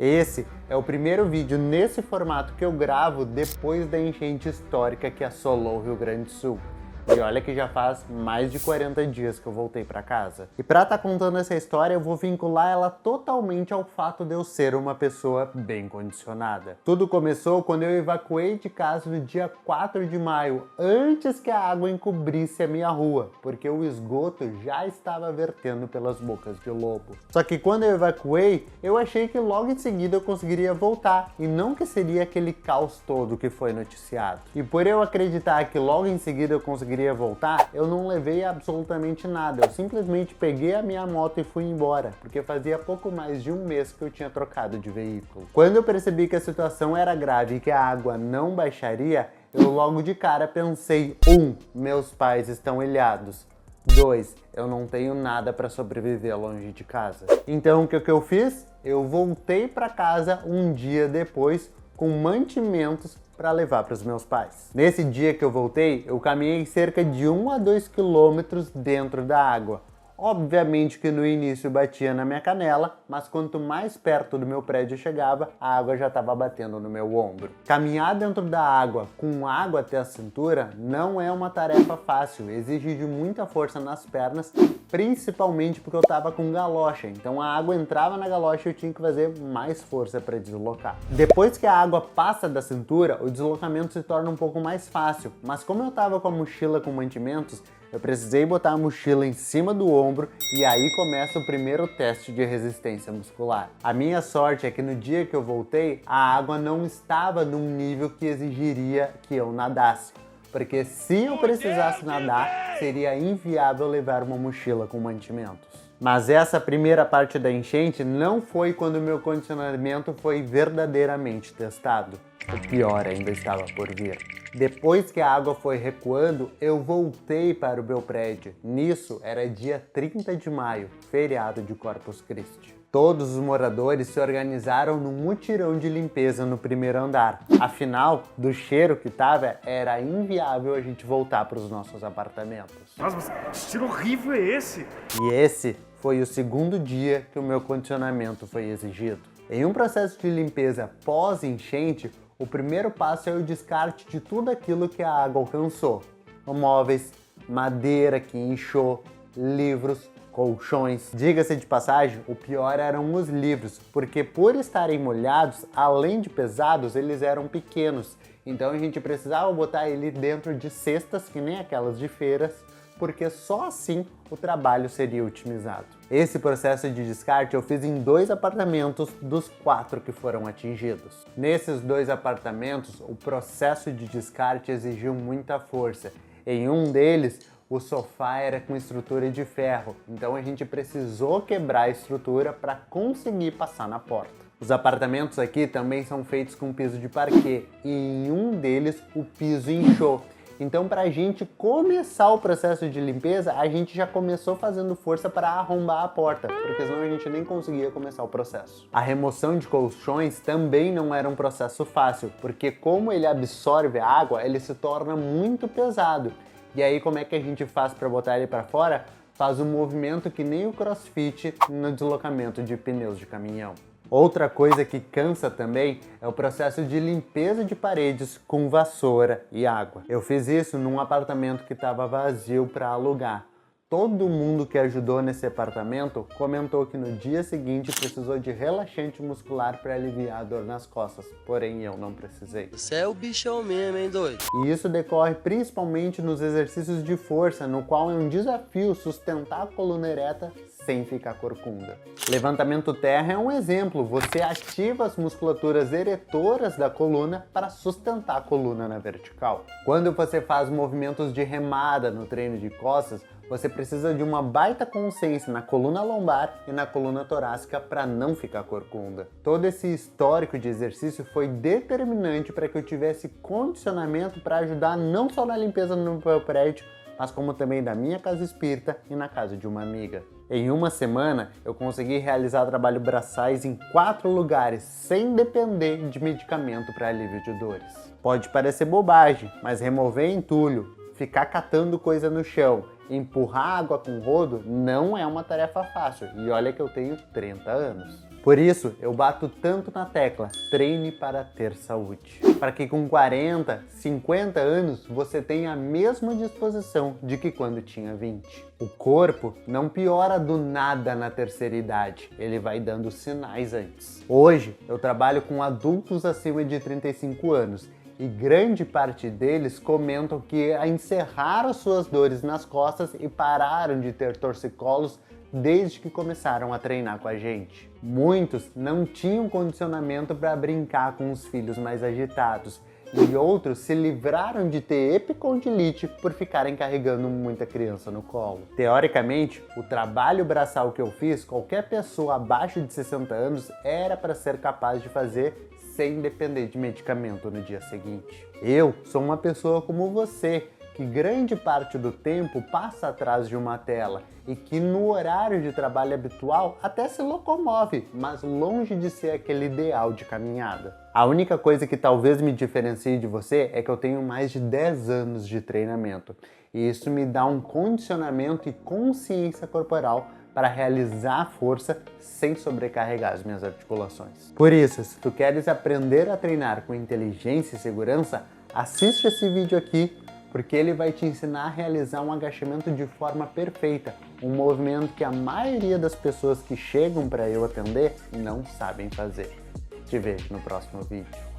Esse é o primeiro vídeo nesse formato que eu gravo depois da enchente histórica que assolou o Rio Grande do Sul. E olha que já faz mais de 40 dias que eu voltei para casa. E para estar contando essa história, eu vou vincular ela totalmente ao fato de eu ser uma pessoa bem condicionada. Tudo começou quando eu evacuei de casa no dia 4 de maio, antes que a água encobrisse a minha rua, porque o esgoto já estava vertendo pelas bocas de lobo. Só que quando eu evacuei, eu achei que logo em seguida eu conseguiria voltar, e não que seria aquele caos todo que foi noticiado. E por eu acreditar que logo em seguida eu conseguiria voltar, eu não levei absolutamente nada. Eu simplesmente peguei a minha moto e fui embora, porque fazia pouco mais de um mês que eu tinha trocado de veículo. Quando eu percebi que a situação era grave e que a água não baixaria, eu logo de cara pensei: 1. Meus pais estão ilhados. 2. Eu não tenho nada para sobreviver longe de casa. Então o que eu fiz? Eu voltei para casa um dia depois com mantimentos para levar para os meus pais. Nesse dia que eu voltei, eu caminhei cerca de 1 a 2 quilômetros dentro da água. Obviamente que no início batia na minha canela, mas quanto mais perto do meu prédio eu chegava, a água já estava batendo no meu ombro. Caminhar dentro da água com água até a cintura não é uma tarefa fácil, exige de muita força nas pernas, principalmente porque eu estava com galocha, então a água entrava na galocha e eu tinha que fazer mais força para deslocar. Depois que a água passa da cintura, o deslocamento se torna um pouco mais fácil, mas como eu estava com a mochila com mantimentos, eu precisei botar a mochila em cima do ombro e aí começa o primeiro teste de resistência muscular. A minha sorte é que no dia que eu voltei, a água não estava num nível que exigiria que eu nadasse. Porque se eu precisasse nadar, seria inviável levar uma mochila com mantimentos. Mas essa primeira parte da enchente não foi quando o meu condicionamento foi verdadeiramente testado. O pior ainda estava por vir. Depois que a água foi recuando, eu voltei para o meu prédio. Nisso era dia 30 de maio, feriado de Corpus Christi. Todos os moradores se organizaram num mutirão de limpeza no primeiro andar. Afinal, do cheiro que tava, era inviável a gente voltar para os nossos apartamentos. Nossa, mas que cheiro horrível é esse? E esse foi o segundo dia que o meu condicionamento foi exigido. Em um processo de limpeza pós-enchente, o primeiro passo é o descarte de tudo aquilo que a água alcançou. Móveis, madeira que inchou, livros, colchões. Diga-se de passagem, o pior eram os livros, porque por estarem molhados, além de pesados, eles eram pequenos. Então a gente precisava botar ele dentro de cestas, que nem aquelas de feiras, porque só assim o trabalho seria otimizado. Esse processo de descarte eu fiz em 2 apartamentos dos 4 que foram atingidos. Nesses 2 apartamentos, o processo de descarte exigiu muita força. Em um deles, o sofá era com estrutura de ferro, então a gente precisou quebrar a estrutura para conseguir passar na porta. Os apartamentos aqui também são feitos com piso de parquet e em um deles o piso inchou. Então, para a gente começar o processo de limpeza, a gente já começou fazendo força para arrombar a porta, porque senão a gente nem conseguia começar o processo. A remoção de colchões também não era um processo fácil, porque como ele absorve a água, ele se torna muito pesado. E aí, como é que a gente faz para botar ele para fora? Faz um movimento que nem o CrossFit no deslocamento de pneus de caminhão. Outra coisa que cansa também é o processo de limpeza de paredes com vassoura e água. Eu fiz isso num apartamento que estava vazio para alugar. Todo mundo que ajudou nesse apartamento comentou que no dia seguinte precisou de relaxante muscular para aliviar a dor nas costas, porém eu não precisei. Você é o bichão mesmo, hein, doido? E isso decorre principalmente nos exercícios de força, no qual é um desafio sustentar a coluna ereta sem ficar corcunda. Levantamento terra é um exemplo. Você ativa as musculaturas eretoras da coluna para sustentar a coluna na vertical. Quando você faz movimentos de remada no treino de costas, você precisa de uma baita consciência na coluna lombar e na coluna torácica para não ficar corcunda. Todo esse histórico de exercício foi determinante para que eu tivesse condicionamento para ajudar não só na limpeza no meu prédio, mas como também da minha casa espírita e na casa de uma amiga. Em uma semana, eu consegui realizar trabalho braçais em 4 lugares, sem depender de medicamento para alívio de dores. Pode parecer bobagem, mas remover entulho, ficar catando coisa no chão, empurrar água com rodo não é uma tarefa fácil. E olha que eu tenho 30 anos. Por isso, eu bato tanto na tecla, treine para ter saúde. Para que com 40, 50 anos você tenha a mesma disposição de que quando tinha 20. O corpo não piora do nada na terceira idade, ele vai dando sinais antes. Hoje, eu trabalho com adultos acima de 35 anos e grande parte deles comentam que encerraram suas dores nas costas e pararam de ter torcicolos desde que começaram a treinar com a gente. Muitos não tinham condicionamento para brincar com os filhos mais agitados e outros se livraram de ter epicondilite por ficarem carregando muita criança no colo. Teoricamente, o trabalho braçal que eu fiz, qualquer pessoa abaixo de 60 anos era para ser capaz de fazer sem depender de medicamento no dia seguinte. Eu sou uma pessoa como você, que grande parte do tempo passa atrás de uma tela e que no horário de trabalho habitual até se locomove, mas longe de ser aquele ideal de caminhada. A única coisa que talvez me diferencie de você é que eu tenho mais de 10 anos de treinamento e isso me dá um condicionamento e consciência corporal para realizar a força sem sobrecarregar as minhas articulações. Por isso, se tu queres aprender a treinar com inteligência e segurança, assiste esse vídeo aqui, porque ele vai te ensinar a realizar um agachamento de forma perfeita, um movimento que a maioria das pessoas que chegam para eu atender não sabem fazer. Te vejo no próximo vídeo.